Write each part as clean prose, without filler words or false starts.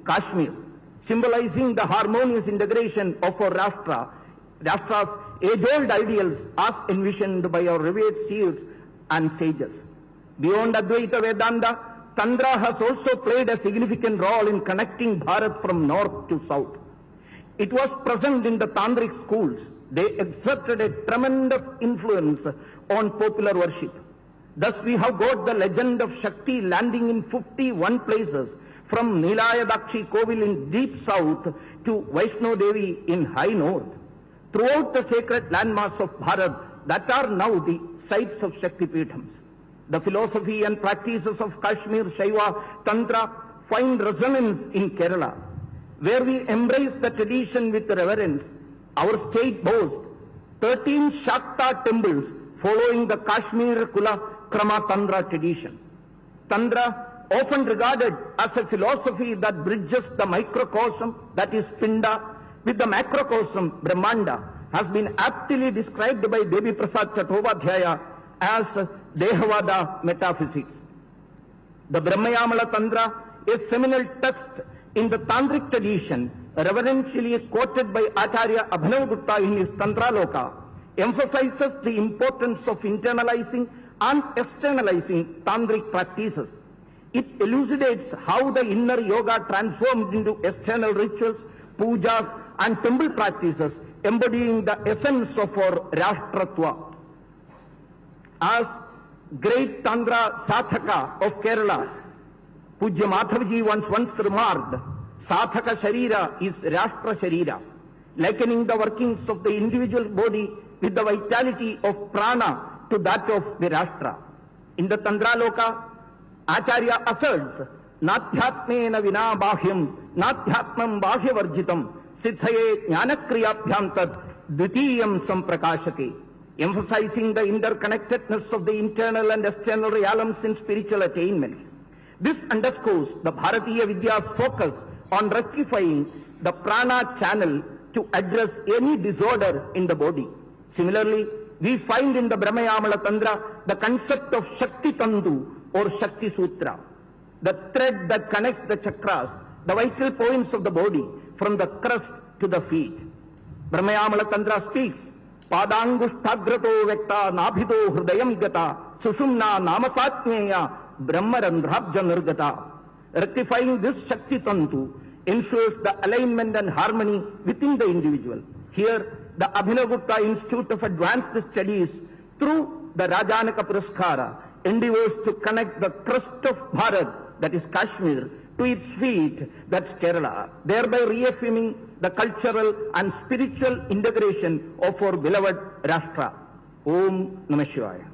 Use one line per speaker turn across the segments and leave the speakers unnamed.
Kashmir, symbolizing the harmonious integration of our Rashtra's age-old ideals as envisioned by our revered seers and sages. Beyond Advaita Vedanta, Tantra has also played a significant role in connecting Bharat from north to south. It was present in the Tantric schools. They exerted a tremendous influence on popular worship. Thus we have got the legend of Shakti landing in 51 places, from Nilayadakshi Kovil in deep south to Vaishno Devi in high north. Throughout the sacred landmass of Bharat that are now the sites of Shakti Peethams. The philosophy and practices of Kashmir Shaiva Tantra find resonance in Kerala, where we embrace the tradition with reverence. Our state boasts 13 Shakta temples following the Kashmir Kula Krama Tantra tradition. Tantra, often regarded as a philosophy that bridges the microcosm, that is Pinda, with the macrocosm, Brahmanda, has been aptly described by Devi Prasad Chattopadhyaya as Dehavada metaphysics. The Brahmayamala Tantra, a seminal text in the Tantric tradition, reverentially quoted by Acharya Abhinavagupta in his Tantra Loka, emphasizes the importance of internalizing and externalizing Tantric practices. It elucidates how the inner yoga transformed into external rituals, pujas and temple practices, embodying the essence of our Rashtratva. As great Tantra Sathaka of Kerala, Pujya Madhavji once remarked, Sathaka Sharira is Rashtra Sharira, likening the workings of the individual body with the vitality of prana to that of the Rashtra. In the Tantra Loka, Acharya asserts, Nathyatmena vina bahyam, Nathyatmam bahyavarjitam, Siddhaye jnanakriyabhyam dvitiyam samprakashate, emphasizing the interconnectedness of the internal and external realms in spiritual attainment. This underscores the Bharatiya Vidya's focus on rectifying the prana channel to address any disorder in the body. Similarly, we find in the Brahmayamala Tantra the concept of Shakti Tandu or Shakti Sutra, the thread that connects the chakras, the vital points of the body, from the crust to the feet. Brahmayamala Tantra speaks, Padangushthagrato vekta nabhido hridayam gata, Sushumna namasatnyeya brahmarandhrabja nirgata. Rectifying this Shakti Tantu ensures the alignment and harmony within the individual. Here, the Abhinavagupta Institute of Advanced Studies, through the Rajanaka Puraskar, endeavors to connect the crust of Bharat, that is Kashmir, to its feet, that's Kerala, thereby reaffirming the cultural and spiritual integration of our beloved Rashtra. Om Namah Shivaya.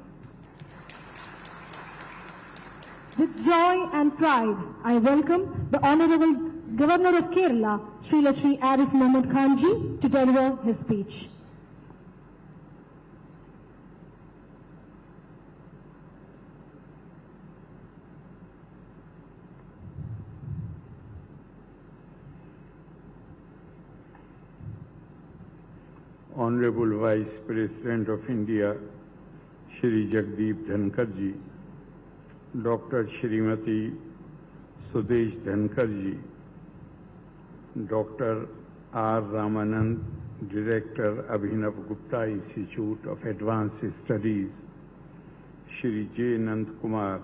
With joy and pride, I welcome the Honorable Governor of Kerala, Srila Shri Arif Mohammed Khanji, to deliver his speech.
Honorable Vice President of India, Shri Jagdeep Dhankhar ji, Dr. Shrimati Sudesh Dhankhar ji, Dr. R. Ramanand, Director, Abhinavagupta Institute of Advanced Studies, Shri J. Nand Kumar,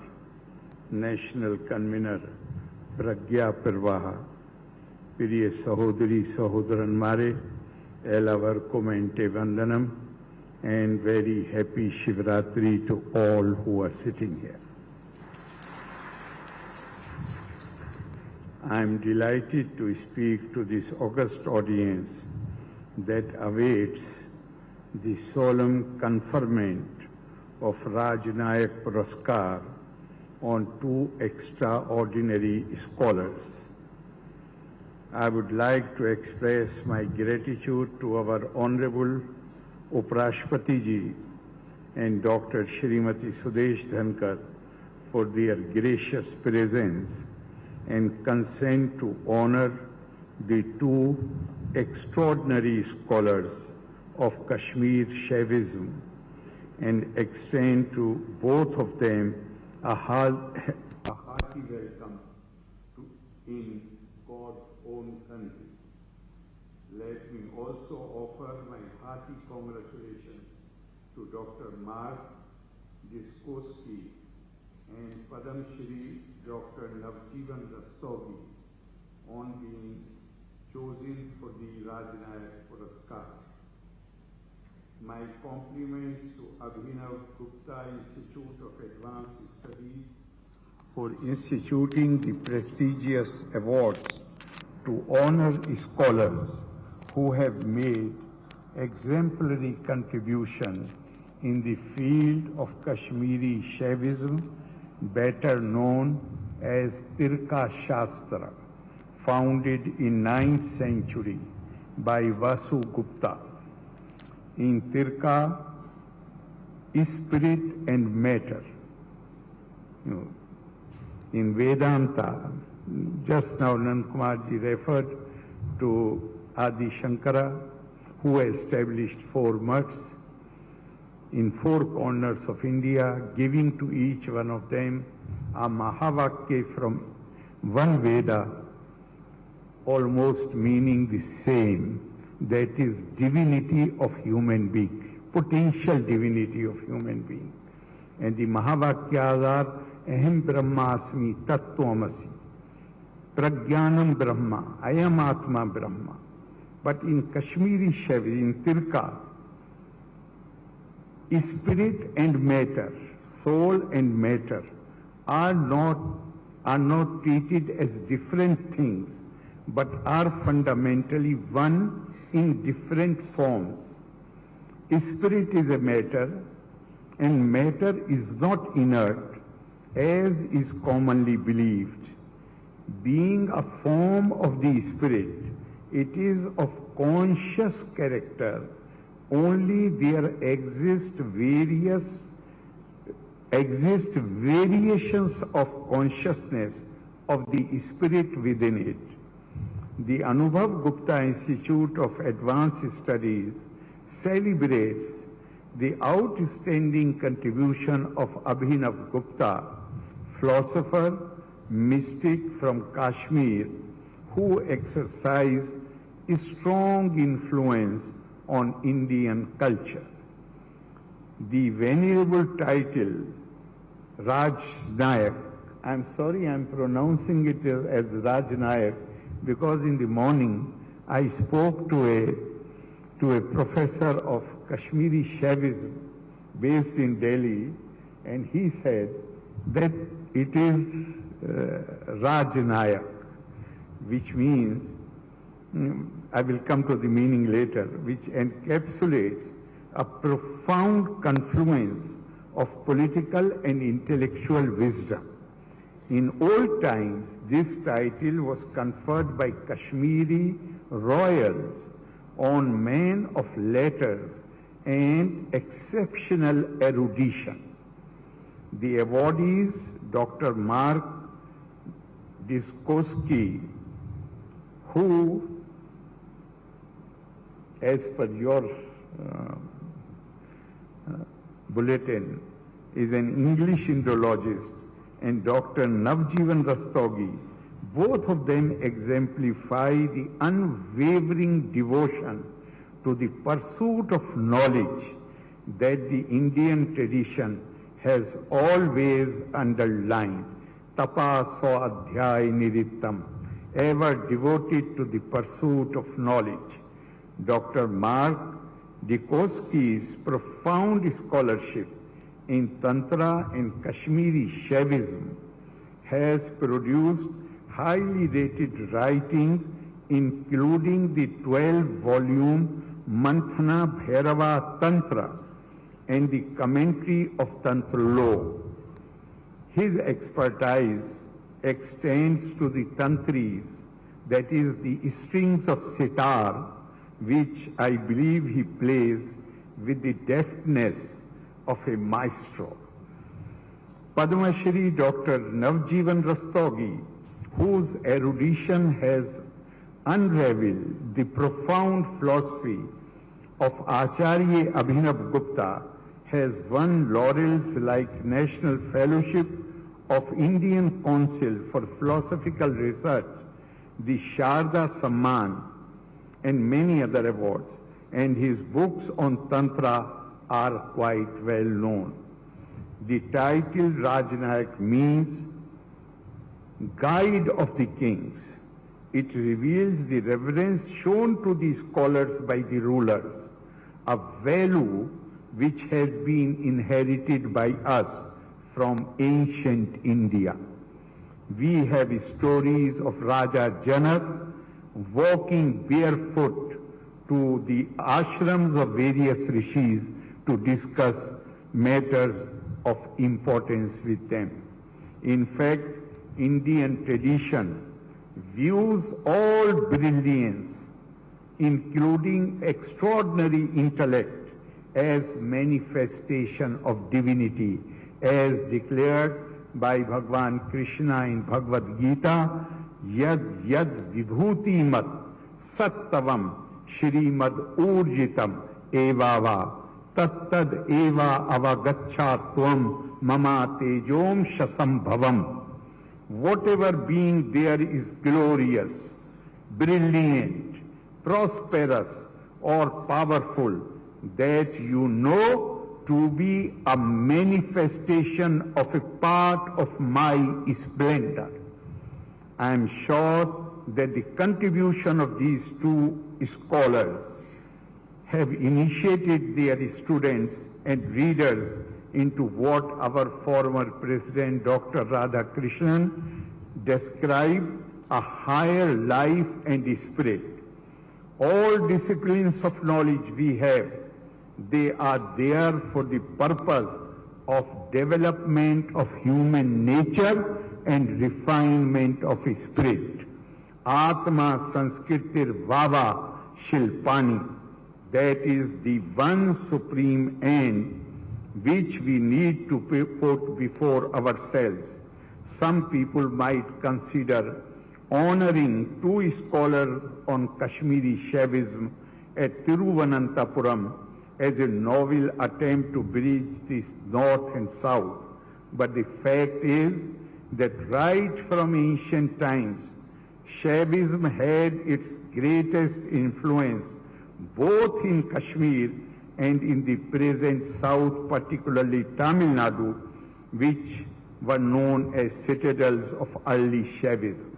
National Convener, Pragya Parvaha, Piriya Sahodari Sahodaran Mare, Elavar Komente Vandanam, and very happy Shivratri to all who are sitting here. I am delighted to speak to this august audience that awaits the solemn conferment of Rajanayak Puraskar on two extraordinary scholars. I would like to express my gratitude to our Honorable Uprashpati ji and Dr. Shrimati Sudesh Dhankhar for their gracious presence and consent to honor the two extraordinary scholars of Kashmir Shaivism and extend to both of them a hearty welcome in God's own country. Let me also offer my hearty congratulations to Dr. Mark Diskoski and Padam Shri Dr. Navjeevan Rastogi on being chosen for the Rajanaka Puraskar. My compliments to Abhinav Gupta Institute of Advanced Studies for instituting the prestigious awards to honor scholars who have made exemplary contribution in the field of Kashmiri Shaivism, better known as Tirka Shastra, founded in 9th century by Vasu Gupta. In Tirka, spirit and matter. In Vedanta, just now Nankumarji referred to Adi Shankara, who established 4 mutts in 4 corners of India, giving to each one of them a Mahavakya from one Veda, almost meaning the same, that is divinity of human being, potential divinity of human being. And the Mahavakyas are Aham Brahmasmi Tattvamasi, Prajnanam Brahma, Ayam Atma Brahma. But in Kashmiri Shaivism, in Tirka, spirit and matter, soul and matter are not treated as different things, but are fundamentally one in different forms. Spirit is a matter, and matter is not inert, as is commonly believed. Being a form of the spirit, it is of conscious character. Only there exist variations of consciousness of the spirit within it. The Anubhav Gupta Institute of Advanced Studies celebrates the outstanding contribution of Abhinav Gupta, philosopher, mystic from Kashmir, who exercised a strong influence on Indian culture. The venerable title Rajnayak, I'm sorry I'm pronouncing it as Rajnayak, because in the morning I spoke to a professor of Kashmiri Shaivism based in Delhi, and he said that it is Rajanayak, which means, I will come to the meaning later, which encapsulates a profound confluence of political and intellectual wisdom. In old times, this title was conferred by Kashmiri royals on men of letters and exceptional erudition. The awardees, Dr. Mark Diskoski, who, as per your bulletin, is an English Indologist, and Dr. Navjeevan Rastogi, both of them exemplify the unwavering devotion to the pursuit of knowledge that the Indian tradition has always underlined. Tapa so adhyay nirittam, ever devoted to the pursuit of knowledge. Dr. Mark Diskoski's profound scholarship in Tantra and Kashmiri Shaivism has produced highly rated writings, including the 12-volume Manthana Bhairava Tantra and the commentary of Tantra law. His expertise extends to the tantris, that is the strings of sitar, which I believe he plays with the deftness of a maestro. Padma Shri Dr. Navjeevan Rastogi, whose erudition has unraveled the profound philosophy of Acharya Abhinav Gupta, has won laurels like National Fellowship of Indian Council for Philosophical Research the Sharda Samman, and many other awards, and his books on Tantra are quite well known. The title Rajanayak means Guide of the Kings. It reveals the reverence shown to the scholars by the rulers, a value which has been inherited by us from ancient India. We have stories of Rajanaka walking barefoot to the ashrams of various rishis to discuss matters of importance with them. In fact, Indian tradition views all brilliance, including extraordinary intellect, as manifestation of divinity, as declared by Bhagwan Krishna in Bhagavad Gita, Yad Yad Vibhuti Mat Sattavam Shrimad Urjitam Evava Tattad Eva Avagachatvam Mama Tejom Shasambhavam. Whatever being there is glorious, brilliant, prosperous, or powerful, that you know to be a manifestation of a part of my splendor. I am sure that the contribution of these two scholars have initiated their students and readers into what our former President Dr. Radhakrishnan described a higher life and spirit. All disciplines of knowledge we have, they are there for the purpose of development of human nature and refinement of spirit. Atma Sanskritir Vava Shilpani, that is the one supreme end which we need to put before ourselves. Some people might consider honoring two scholars on Kashmiri Shaivism at Thiruvananthapuram as a novel attempt to bridge this north and south. But the fact is that right from ancient times, Shaivism had its greatest influence both in Kashmir and in the present south, particularly Tamil Nadu, which were known as citadels of early Shaivism.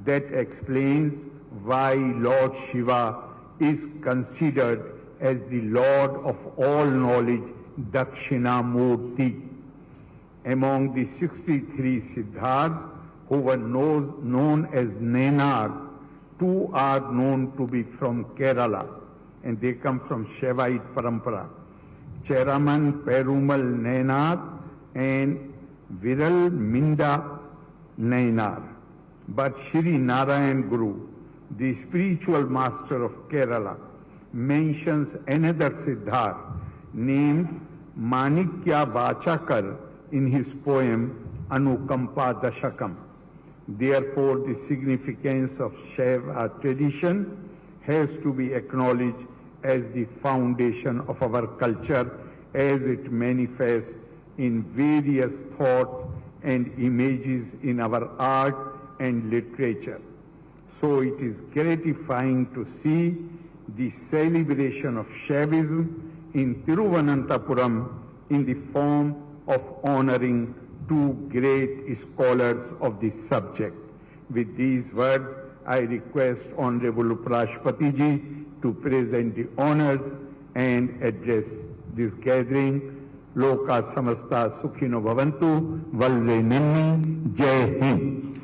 That explains why Lord Shiva is considered as the Lord of all knowledge, Dakshinamurti. Among the 63 Siddhas who were known as Nainars, 2 are known to be from Kerala, and they come from Shaivite Parampara. Cheraman Perumal Nainar and Viral Minda Nainar. But Shri Narayan Guru, the spiritual master of Kerala, mentions another Siddhar named Manikya Vachakar in his poem Anukampa Dashakam. Therefore, the significance of Shaiva tradition has to be acknowledged as the foundation of our culture as it manifests in various thoughts and images in our art and literature. So it is gratifying to see the celebration of Shaivism in Thiruvananthapuram in the form of honoring 2 great scholars of this subject. With these words, I request Honorable Upasthapati Ji to present the honors and address this gathering. Loka Samasta Sukhino Bhavantu, Valve Nanni, Jai Hind.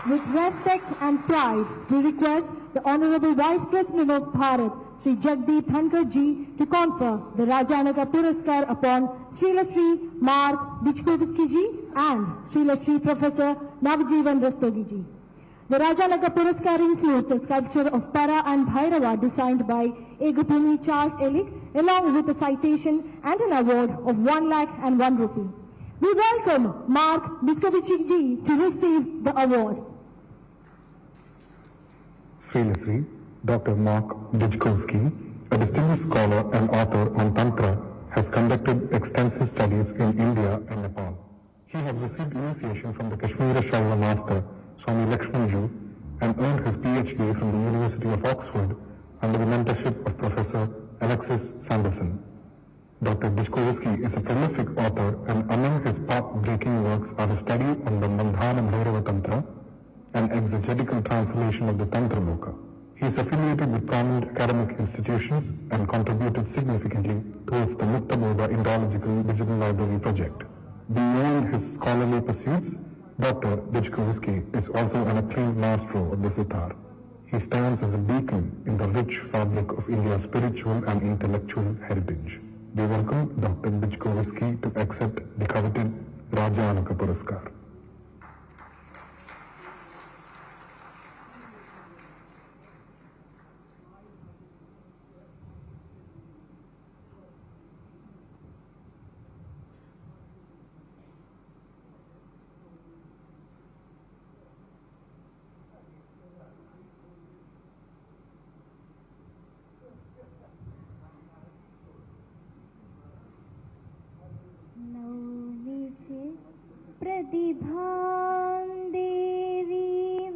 With respect and pride, we request the Honorable Vice President of Bharat, Sri Jagdeep Dhankhar Ji, to confer the Rajanaka Puraskar upon Srila Sri Mark Dijkovsky Ji and Srila Sri Professor Navjeevan Rastogi Ji. The Rajanaka Puraskar includes a sculpture of Para and Bhairava designed by Egabhumi Charles Elick, along with a citation and an award of 1 lakh and 1 rupee. We welcome Mark Dijkovsky Ji to receive the award.
Sri Dr. Mark Dijkovsky, a distinguished scholar and author on Tantra, has conducted extensive studies in India and Nepal. He has received initiation from the Kashmiri Shaiva master, Swami Lakshmanju, and earned his PhD from the University of Oxford under the mentorship of Professor Alexis Sanderson. Dr. Dijkovsky is a prolific author, and among his path-breaking works are a study on the Mandhana Bhairava Tantra, an exegetical translation of the Tantra Loka. He is affiliated with prominent academic institutions and contributed significantly towards the Mukta Bodha Indological Digital Library project. Beyond his scholarly pursuits, Dr. Dijkovsky is also an acclaimed maestro of the sitar. He stands as a beacon in the rich fabric of India's spiritual and intellectual heritage. We welcome Dr. Dijkovsky to accept the coveted Rajanaka Puraskar.
प्रतिभां देवीं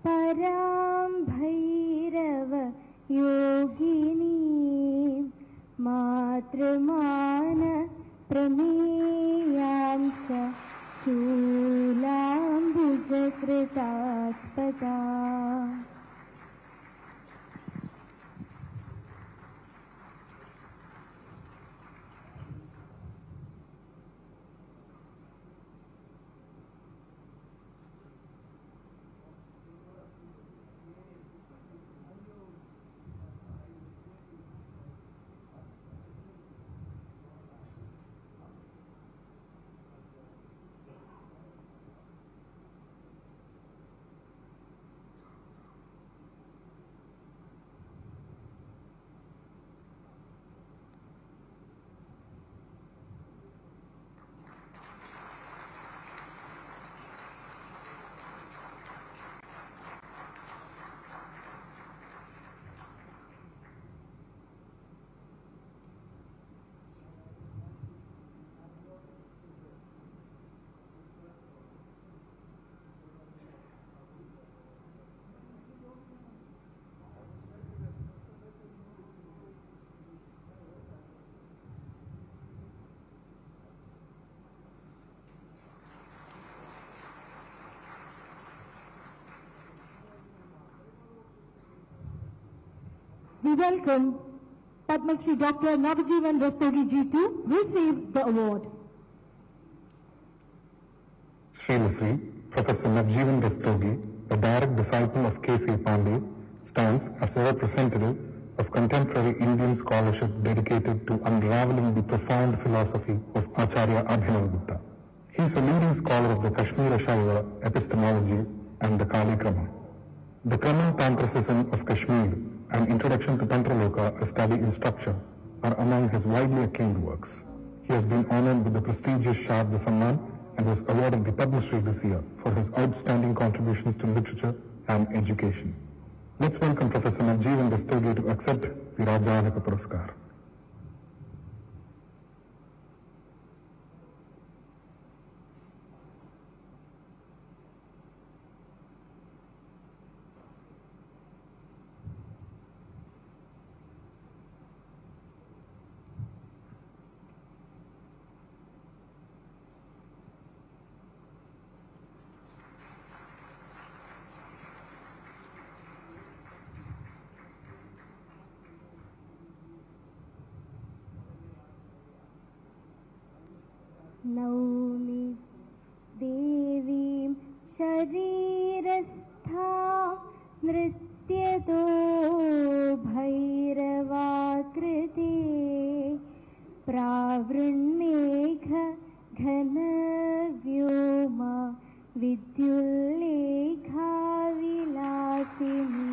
परां भैरव योगिनीं मातृमान प्रमेयां च शूलाम्बुजकृतास्पदा
We welcome Padma Shri Dr. Navjeevan Rastogi ji to receive the award.
Sri Professor Navjeevan Rastogi, a direct disciple of K.C. Pandey, stands as a representative of contemporary Indian scholarship dedicated to unraveling the profound philosophy of Acharya Abhinav Gupta. He is a leading scholar of the Kashmir Shaiva epistemology and the Kali Krama. The Krama Tantricism of Kashmir and Introduction to Tantra Loka, a study in structure, are among his widely acclaimed works. He has been honored with the prestigious Sharda Samman and was awarded the Padma Shri this year for his outstanding contributions to literature and education. Let's welcome Professor Navjeevan Rastogi to accept the Rajanaka Puraskar.
नौमि देवीं शरीरस्था नृत्यतो भैरवाकृते प्रावृण्मेघ घनव्योमा विद्युल्लेखा Vilasini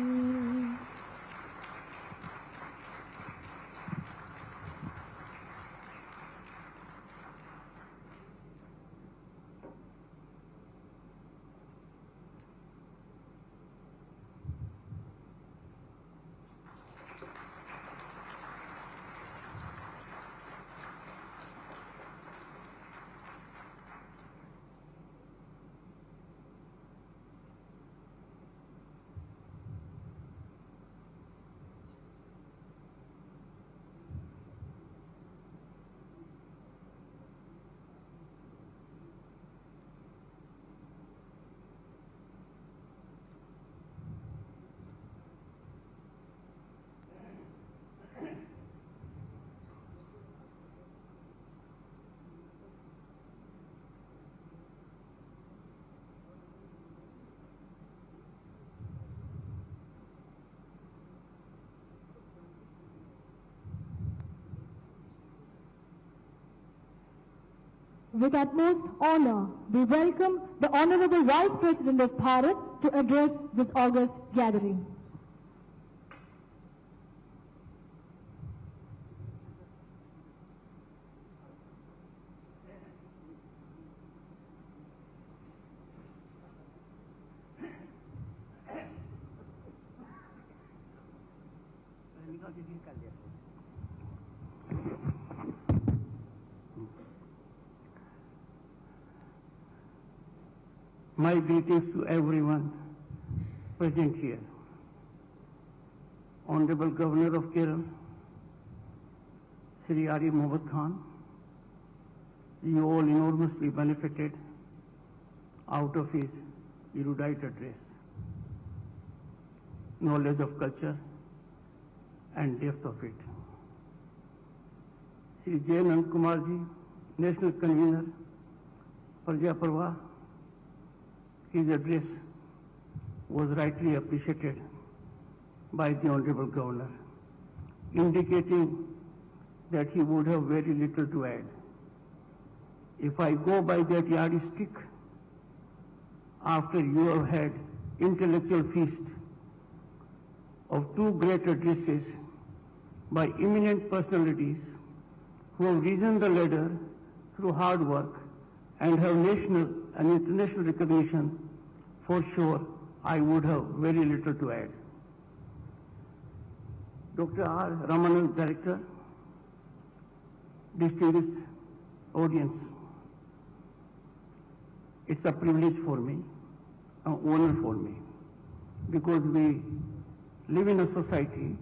with utmost honor, we welcome the Honorable Vice President of Bharat to address this august gathering.
My greetings to everyone present here. Honorable Governor of Kerala, Sri Arif Mohammad Khan, you all enormously benefited out of his erudite address, knowledge of culture and depth of it. Sri J. Anand Kumar ji, National Convener, Praja Parva, his address was rightly appreciated by the Honorable Governor, indicating that he would have very little to add. If I go by that yardstick, after you have had intellectual feast of two great addresses by eminent personalities who have risen the ladder through hard work and have national and international recognition, for sure I would have very little to add. Dr. R. Ramanand, Director, distinguished audience, it's a privilege for me, an honor for me, because we live in a society,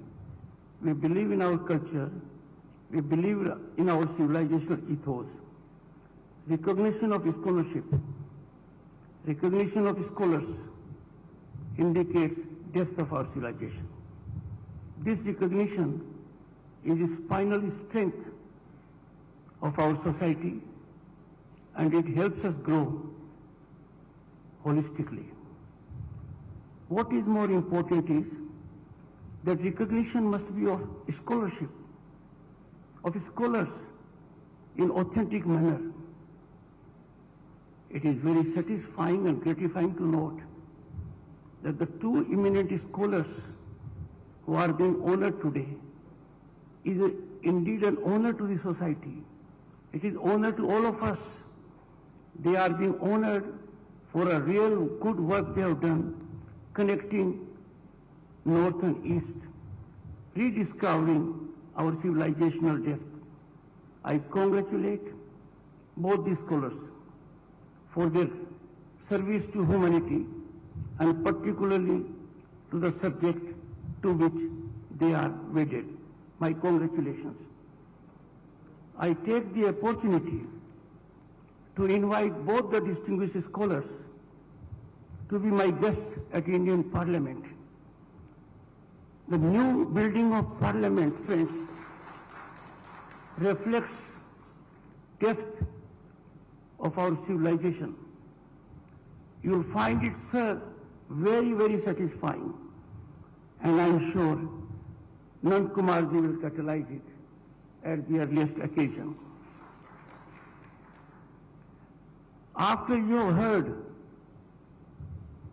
we believe in our culture, we believe in our civilizational ethos. Recognition of scholarship, recognition of scholars indicates depth of our civilization. This recognition is the spinal strength of our society, and it helps us grow holistically. What is more important is that recognition must be of scholarship, of scholars in authentic manner. It is very satisfying and gratifying to note that the two eminent scholars who are being honored today is indeed an honor to the society. It is honor to all of us. They are being honored for a real good work they have done, connecting North and East, rediscovering our civilizational depth. I congratulate both these scholars for their service to humanity and particularly to the subject to which they are wedded. My congratulations. I take the opportunity to invite both the distinguished scholars to be my guests at Indian Parliament. The new building of Parliament, friends, reflects depth of our civilization. You will find it, sir, very, very satisfying. And I am sure Nand Kumarji will catalyze it at the earliest occasion. After you have heard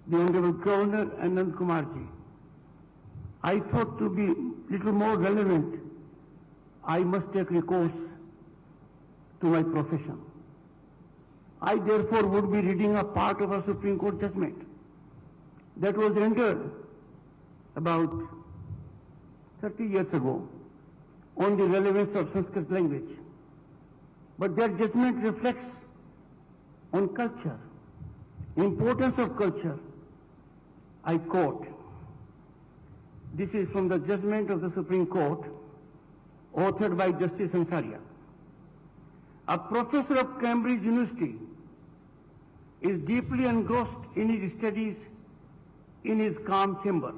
the Honorable Governor and Nand Kumarji, I thought to be little more relevant, I must take recourse to my profession. I therefore would be reading a part of a Supreme Court judgment that was rendered about 30 years ago on the relevance of Sanskrit language. But that judgment reflects on culture, importance of culture. I quote, this is from the judgment of the Supreme Court, authored by Justice Ansariya. A professor of Cambridge University is deeply engrossed in his studies in his calm chamber.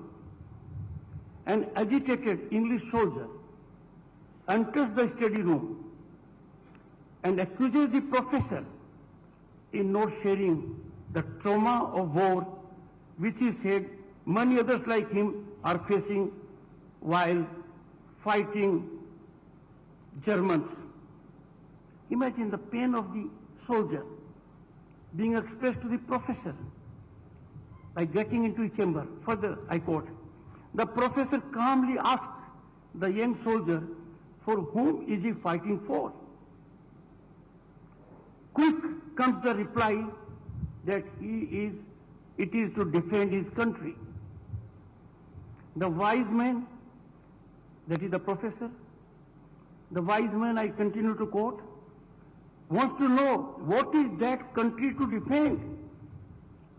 An agitated English soldier enters the study room and accuses the professor in not sharing the trauma of war which he said many others like him are facing while fighting Germans. Imagine the pain of the soldier being expressed to the professor by getting into a chamber. Further, I quote, the professor calmly asks the young soldier, for whom is he fighting for? Quick comes the reply that it is to defend his country. The wise man, that is the professor, the wise man, I continue to quote, wants to know what is that country to defend,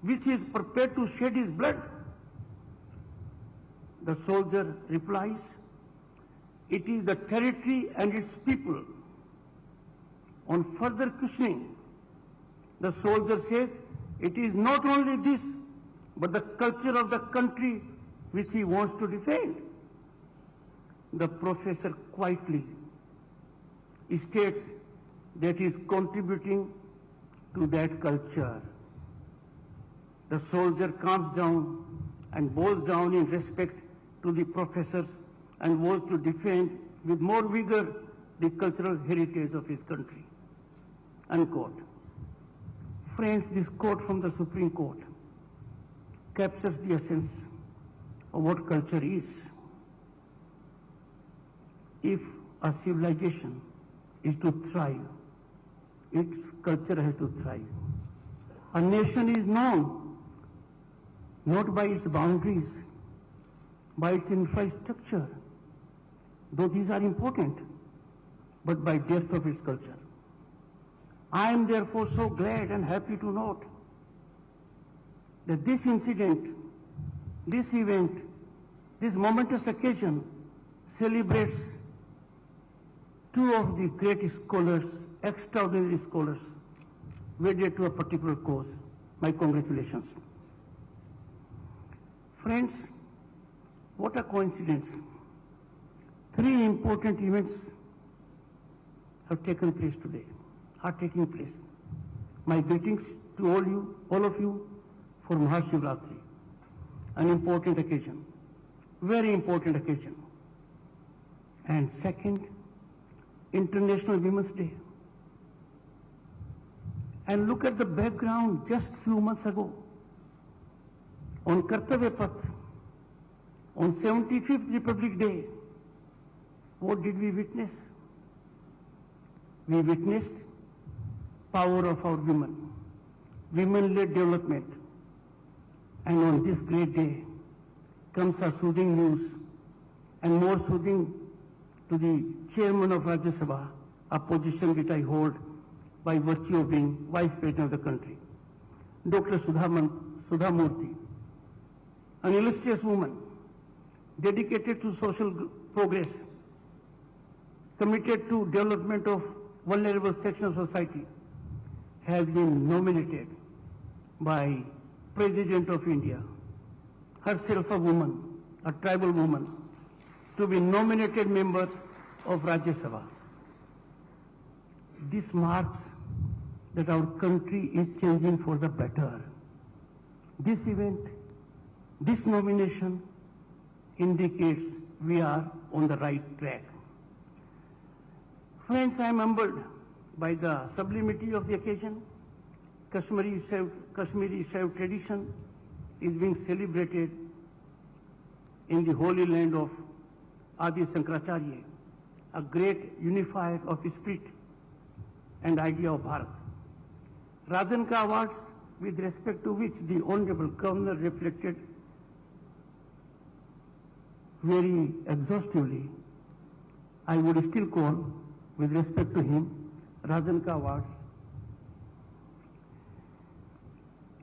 which is prepared to shed his blood. The soldier replies, it is the territory and its people. On further questioning, the soldier says, it is not only this, but the culture of the country which he wants to defend. The professor quietly states that he is contributing to that culture. The soldier calms down and bows down in respect to the professors and was to defend with more vigor the cultural heritage of his country. Unquote. Friends, this quote from the Supreme Court captures the essence of what culture is. If a civilization is to thrive, its culture has to thrive. A nation is known not by its boundaries, by its infrastructure, though these are important, but by depth of its culture. I am therefore so glad and happy to note that this incident, this event, this momentous occasion celebrates two of the great scholars, extraordinary scholars, wedded to a particular cause. My congratulations. Friends, what a coincidence. Three important events have taken place today, are taking place. My greetings to all of you for Mahashivratri, an important occasion, very important occasion. And second, International Women's Day. And look at the background just few months ago. On Kartavya Path, on 75th Republic Day, what did we witness? We witnessed power of our women, women-led development. And on this great day comes a soothing news, and more soothing to the chairman of Rajya Sabha, a position which I hold by virtue of being Vice President of the country. Dr. Sudha Murthy, an illustrious woman, dedicated to social progress, committed to development of vulnerable sections of society, has been nominated by President of India, herself a woman, a tribal woman, to be nominated member of Rajya Sabha. This marks that our country is changing for the better. This event, this nomination indicates we are on the right track. Friends, I am humbled by the sublimity of the occasion. Kashmiri Shaiv tradition is being celebrated in the holy land of Adi Sankaracharya, a great unifier of spirit and idea of Bharat. Rajanaka awards, with respect to which the Honorable Governor reflected very exhaustively, I would still call, with respect to him, Rajanaka awards,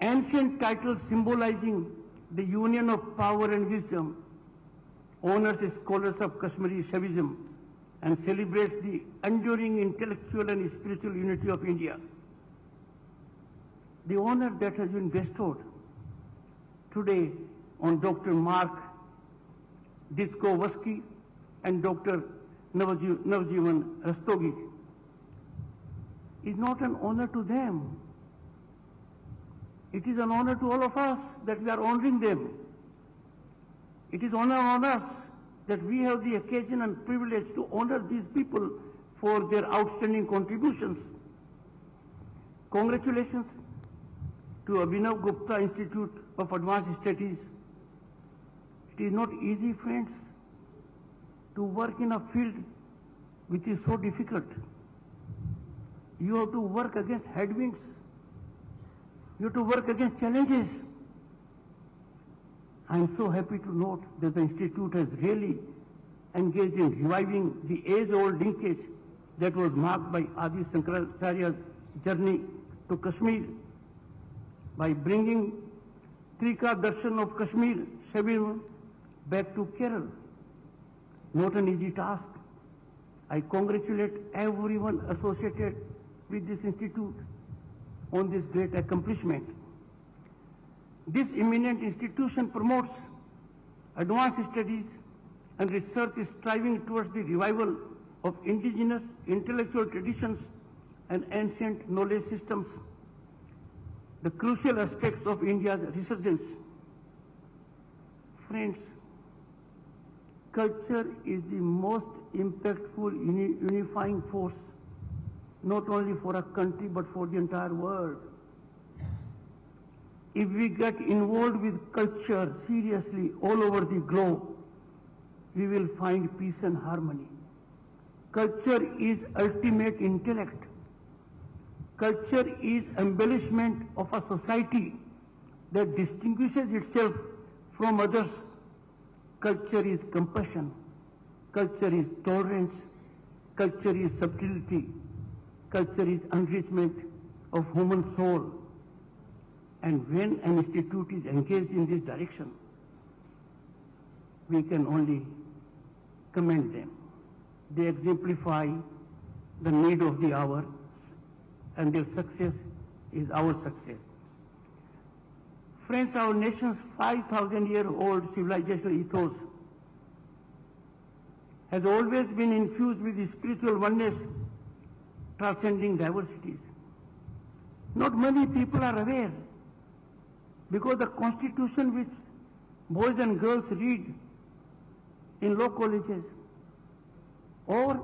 ancient titles symbolizing the union of power and wisdom, honors scholars of Kashmiri Shaivism, and celebrates the enduring intellectual and spiritual unity of India. The honor that has been bestowed today on Dr. Mark Diskovsky and Dr. Navjivan Rastogi is not an honor to them. It is an honor to all of us that we are honoring them. It is honor on us that we have the occasion and privilege to honor these people for their outstanding contributions. Congratulations to Abhinav Gupta Institute of Advanced Studies. It is not easy, friends, to work in a field which is so difficult. You have to work against headwinds. You have to work against challenges. I am so happy to note that the Institute has really engaged in reviving the age-old linkage that was marked by Adi Shankaracharya's journey to Kashmir by bringing Trika Darshan of Kashmir, Shaivism, back to Kerala. Not an easy task. I congratulate everyone associated with this institute on this great accomplishment. This eminent institution promotes advanced studies and research striving towards the revival of indigenous intellectual traditions and ancient knowledge systems, the crucial aspects of India's resurgence. Friends, culture is the most impactful unifying force, not only for a country but for the entire world. If we get involved with culture seriously all over the globe, we will find peace and harmony. Culture is ultimate intellect. Culture is embellishment of a society that distinguishes itself from others. Culture is compassion. Culture is tolerance. Culture is subtlety. Culture is enrichment of human soul. And when an institute is engaged in this direction, we can only commend them. They exemplify the need of the hour, and their success is our success. Friends, our nation's 5,000-year-old civilizational ethos has always been infused with the spiritual oneness transcending diversities. Not many people are aware, because the constitution which boys and girls read in law colleges or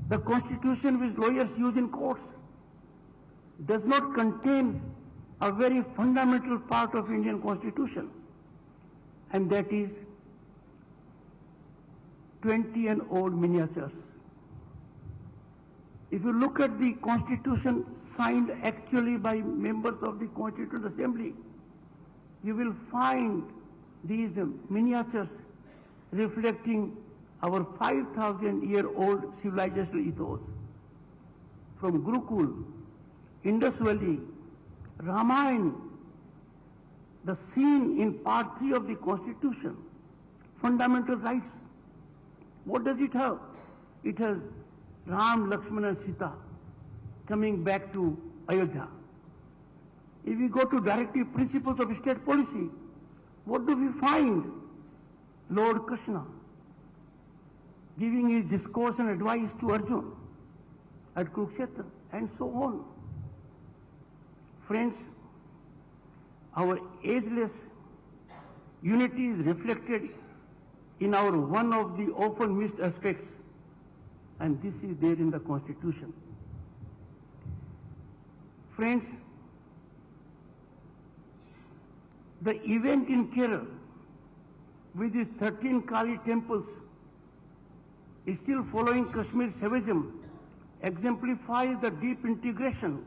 the constitution which lawyers use in courts does not contain a very fundamental part of Indian constitution, and that is 20-year-old miniatures. If you look at the constitution signed actually by members of the Constituent Assembly, you will find these miniatures reflecting our 5,000-year-old civilizational ethos. From Gurukul, Indus Valley, Ramayana, the scene in part 3 of the Constitution, fundamental rights. What does it have? It has Ram, Lakshmana and Sita coming back to Ayodhya. If we go to directive principles of state policy, what do we find? Lord Krishna giving his discourse and advice to Arjuna at Kurukshetra, and so on. Friends, our ageless unity is reflected in our one of the often missed aspects, and this is there in the Constitution. Friends, the event in Kerala with its 13 Kali temples is still following Kashmir Shaivism exemplifies the deep integration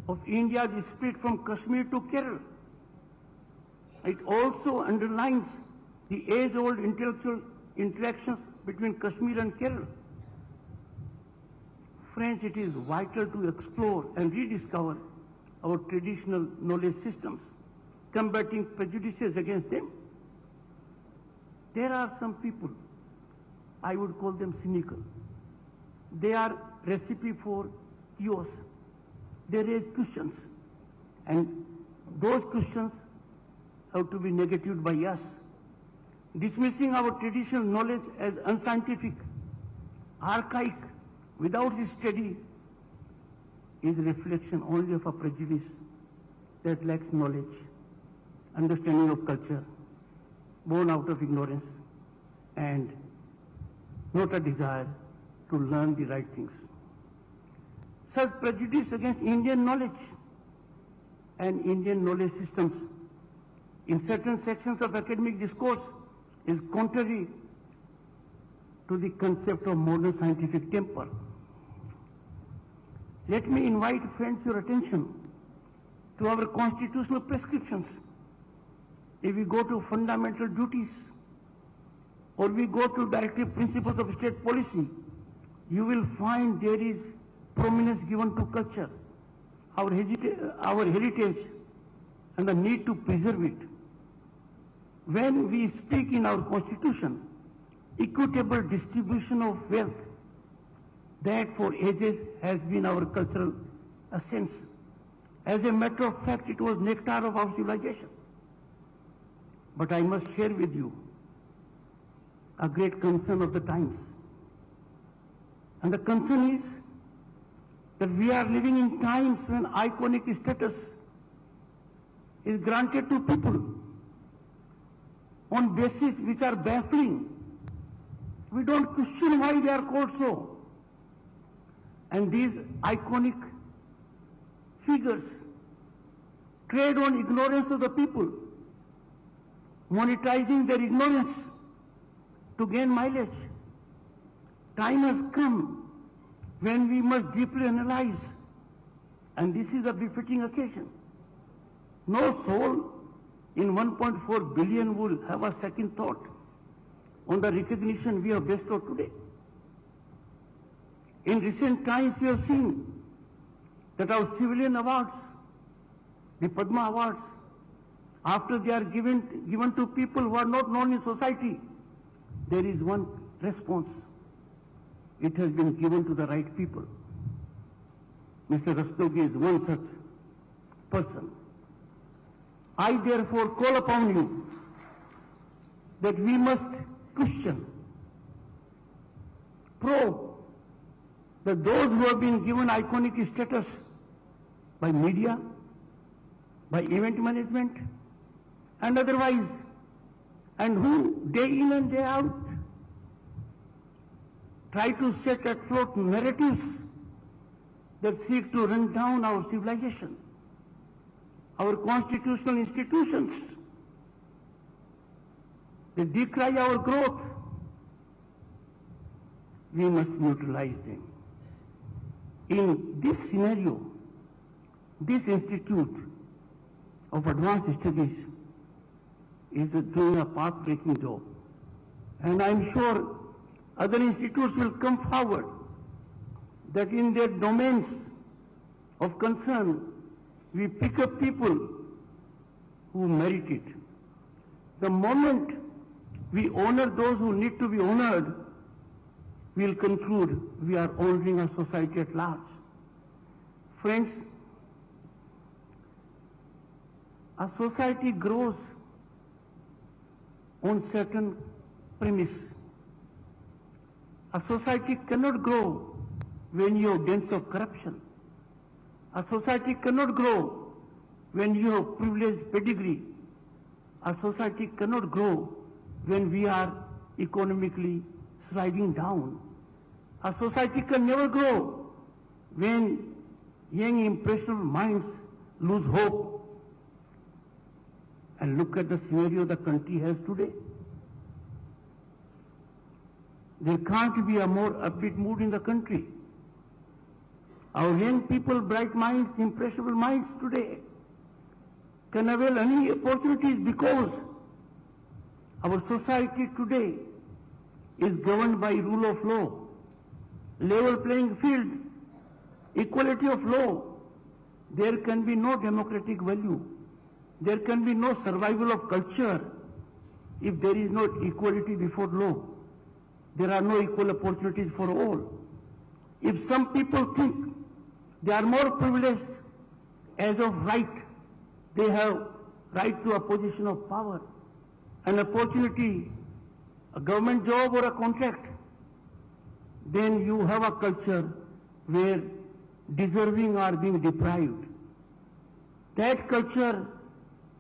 of India's spirit from Kashmir to Kerala. It also underlines the age-old intellectual interactions between Kashmir and Kerala. Friends, it is vital to explore and rediscover our traditional knowledge systems, combating prejudices against them. There are some people, I would call them cynical. They are recipe for chaos. They raise questions, and those questions have to be negated by us. Dismissing our traditional knowledge as unscientific, archaic, without study, is a reflection only of a prejudice that lacks knowledge, understanding of culture, born out of ignorance, and not a desire to learn the right things. Such prejudice against Indian knowledge and Indian knowledge systems in certain sections of academic discourse is contrary to the concept of modern scientific temper. Let me invite friends your attention to our constitutional prescriptions. If we go to fundamental duties or we go to directive principles of state policy, you will find there is prominence given to culture, our heritage, and the need to preserve it. When we speak in our constitution, equitable distribution of wealth, that for ages has been our cultural essence. As a matter of fact, it was nectar of our civilization. But I must share with you a great concern of the times. And the concern is that we are living in times when iconic status is granted to people on basis which are baffling. We don't question why they are called so. And these iconic figures trade on ignorance of the people, monetizing their ignorance to gain mileage. Time has come when we must deeply analyze, and this is a befitting occasion. No soul in 1.4 billion will have a second thought on the recognition we have bestowed today. In recent times, we have seen that our civilian awards, the Padma Awards, after they are given to people who are not known in society, there is one response. It has been given to the right people. Mr. Rastogi is one such person. I therefore call upon you that we must question, probe, that those who have been given iconic status by media, by event management, and otherwise, and who day in and day out try to set afloat narratives that seek to run down our civilization, our constitutional institutions, they decry our growth. We must neutralize them. In this scenario, this Institute of Advanced Studies is doing a path-breaking job. And I'm sure other institutes will come forward that in their domains of concern, we pick up people who merit it. The moment we honor those who need to be honored, we'll conclude we are honoring our society at large. Friends, a society grows on certain premise. A society cannot grow when you have dens of corruption. A society cannot grow when you have privileged pedigree. A society cannot grow when we are economically sliding down. A society can never grow when young impressionable minds lose hope. And look at the scenario the country has today. There can't be a more upbeat mood in the country. Our young people, bright minds, impressionable minds today can avail any opportunities because our society today is governed by rule of law, level playing field, equality of law. There can be no democratic value. There can be no survival of culture if there is no equality before law. There are no equal opportunities for all. If some people think they are more privileged as of right, they have right to a position of power, an opportunity, a government job or a contract, then you have a culture where deserving are being deprived. That culture,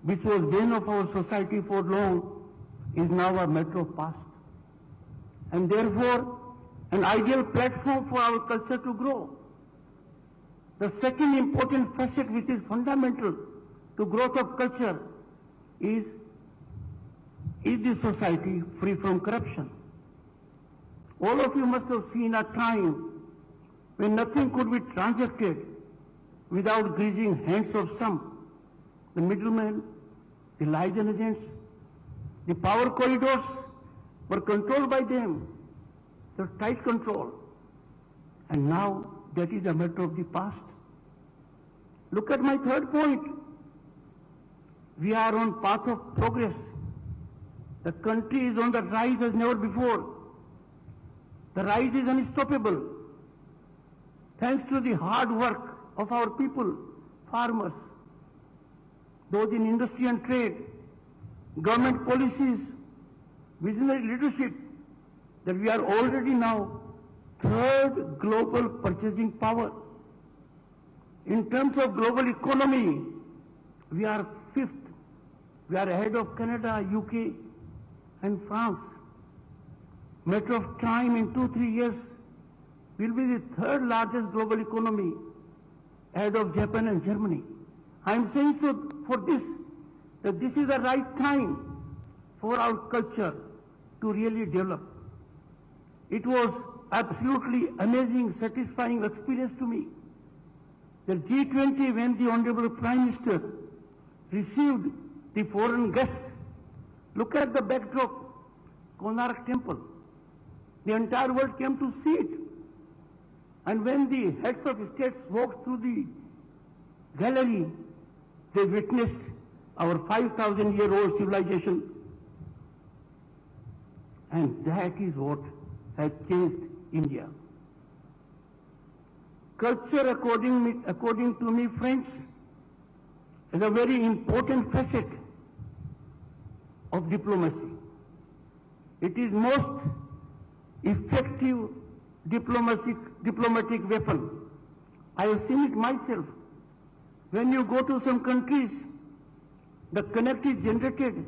which was bane of our society for long, is now a matter of past. And therefore, an ideal platform for our culture to grow. The second important facet, which is fundamental to growth of culture is the society free from corruption? All of you must have seen a time when nothing could be transacted without greasing hands of some. The middlemen, the liaison agents, the power corridors were controlled by them. The tight control. And now that is a matter of the past. Look at my third point. We are on path of progress. The country is on the rise as never before. The rise is unstoppable. Thanks to the hard work of our people, farmers, those in industry and trade, government policies, visionary leadership, that we are already now third global purchasing power. In terms of global economy, we are fifth. We are ahead of Canada, UK, and France. Matter of time, in 2-3 years, we'll be the third largest global economy, ahead of Japan and Germany. I'm saying so for this, that this is the right time for our culture to really develop. It was absolutely amazing, satisfying experience to me. The G20, when the Honorable Prime Minister received the foreign guests, look at the backdrop, Konark Temple. The entire world came to see it. And when the heads of states walked through the gallery, they witnessed our 5,000-year-old civilization. And that is what has changed India. Culture, according to me, friends, is a very important facet of diplomacy. It is most effective diplomatic weapon. I have seen it myself. When you go to some countries, the connect is generated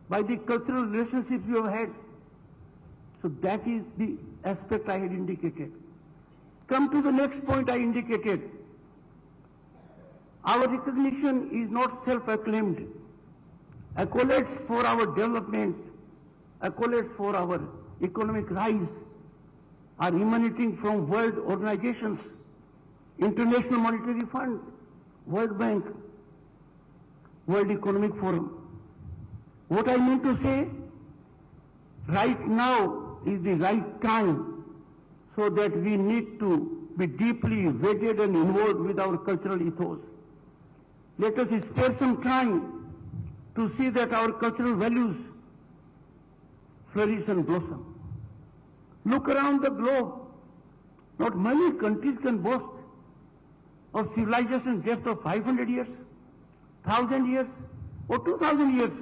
by the cultural relationships you have had. So that is the aspect I had indicated. Come to the next point I indicated. Our recognition is not self-acclaimed. Accolades for our development, accolades for our economic rise are emanating from world organizations, International Monetary Fund, World Bank, World Economic Forum. What I mean to say, right now is the right time, so that we need to be deeply wedded and involved with our cultural ethos. Let us spare some time to see that our cultural values flourish and blossom. Look around the globe. Not many countries can boast of civilization depth of 500 years, 1,000 years, or 2,000 years.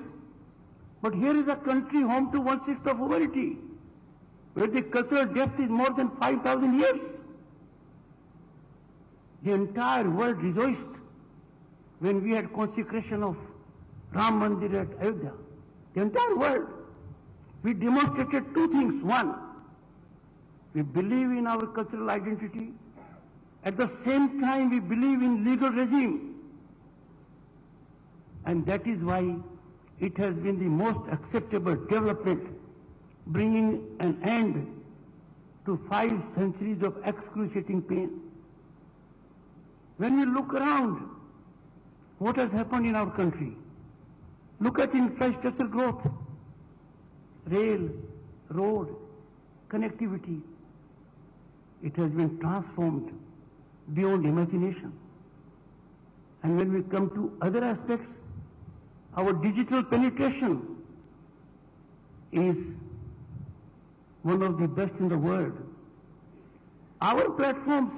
But here is a country home to 1/6 of humanity, where the cultural depth is more than 5,000 years. The entire world rejoiced when we had consecration of Ram Mandir at Ayodhya. The entire world. We demonstrated two things. One, we believe in our cultural identity. At the same time, we believe in legal regime. And that is why it has been the most acceptable development, bringing an end to 5 centuries of excruciating pain. When we look around, what has happened in our country? Look at infrastructure growth, rail, road, connectivity. It has been transformed beyond imagination. And when we come to other aspects, our digital penetration is one of the best in the world. Our platforms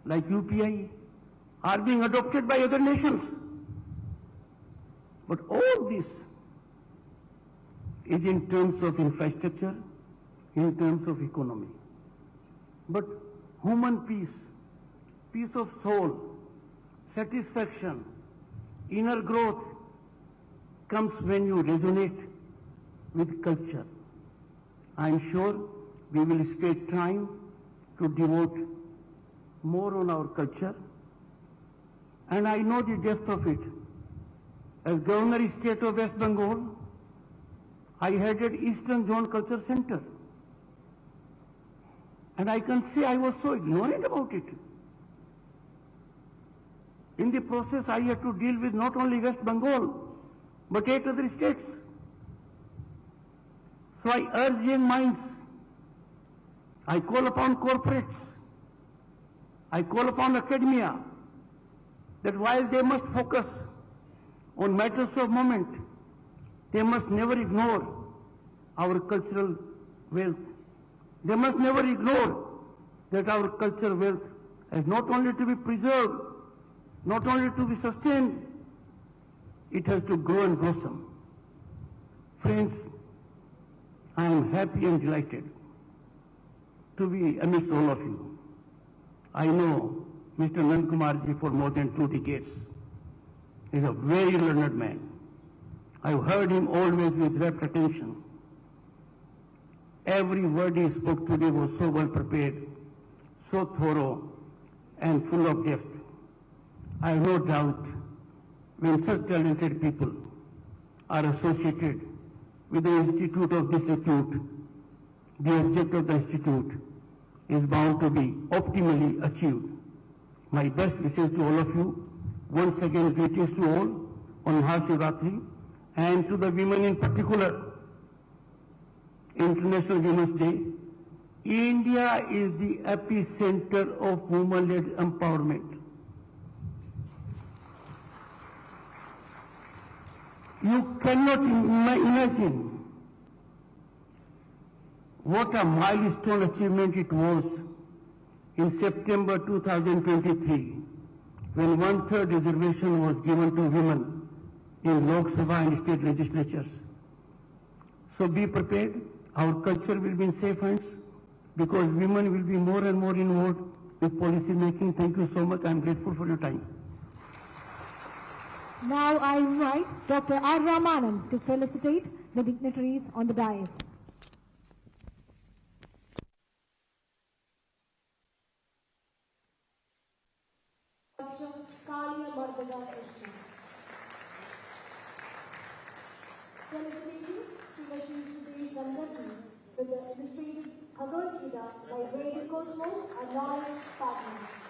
like UPI are being adopted by other nations. But all this is in terms of infrastructure, in terms of economy. But human peace, peace of soul, satisfaction, inner growth comes when you resonate with culture. I am sure we will spend time to devote more on our culture. and I know the depth of it. As Governor State of West Bengal, I headed Eastern Zone Culture Center. And I can say I was so ignorant about it. In the process, I had to deal with not only West Bengal, but 8 other states. So I urge young minds, I call upon corporates, I call upon academia, that while they must focus on matters of moment, they must never ignore our cultural wealth. They must never ignore that our cultural wealth is not only to be preserved, not only to be sustained, it has to grow and blossom. Friends, I am happy and delighted to be amidst all of you. I know Mr. Nankumarji for more than 2 decades. He is a very learned man. I've heard him always with rapt attention. Every word he spoke today was so well prepared, so thorough, and full of depth. I have no doubt when such talented people are associated with the institute of this repute, the object of the institute is bound to be optimally achieved. My best wishes to all of you. Once again, greetings to all on Mahashivratri, and to the women in particular, International Women's Day. India is the epicenter of women-led empowerment. You cannot imagine what a milestone achievement it was in September 2023, when 1/3 reservation was given to women in Lok Sabha and state legislatures. So be prepared. Our culture will be in safe hands because women will be more and more involved with policy making. Thank you so much. I am grateful for your time.
Now I invite Dr. R. Ramanan to felicitate the dignitaries on the dais.
Felicitating Sri Dhankhar with the illustrated Bhagavad Gita by Vedic Cosmos and Knowledge Partner.